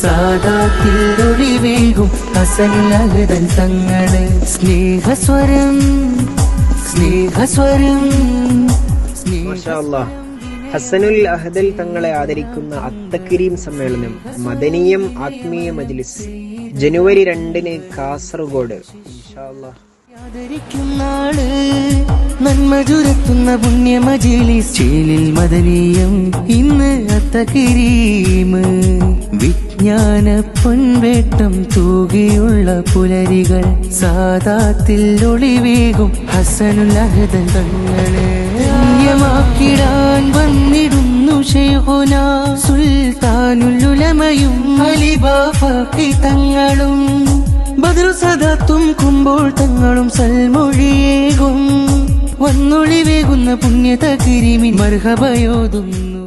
സാദാത്തിൽ ഒളിവേകും ഹസനുൽ തങ്ങള്. സ്നേഹസ്വരം സ്നേഹസ്വരം മാഷാ അല്ലാഹ്. ഹസനുൽ അഹദൽ തങ്ങളെ ആദരിക്കുന്ന അത്തക്രീം സമ്മേളനം മദനീയം ആത്മീയ മജ്ലിസ് ജനുവരി 2 കാസർഗോഡ്. ഇൻഷാ അല്ലാഹ്. ആദരിക്കുന്നാള് നന്മ ചുരത്തുന്ന പുണ്യ മജ്ലിസ് ചേലിൽ മദനീയം ഇന്ന് അത്തക്രീം. വിജ്ഞാന പൊൻവേട്ടം തൂകിയുള്ള പുലരികൾ സാദാത്തിൽ ഒളിവേകും ഹസനുൽ അഹദൽ തങ്ങളെ. ാക്കിടാൻ വന്നിടുന്നു ശൈഖുനാ സുൽത്താനുൽ ഉലമയും അലിബാഫി തങ്ങളും. ബദറു സദാത്തും കുമ്പോൾ തങ്ങളും സൽമൊഴിയേകും വന്നൊളിവേകുന്ന പുണ്യ തക്രീമിൻ മർഹബയോതുന്നു.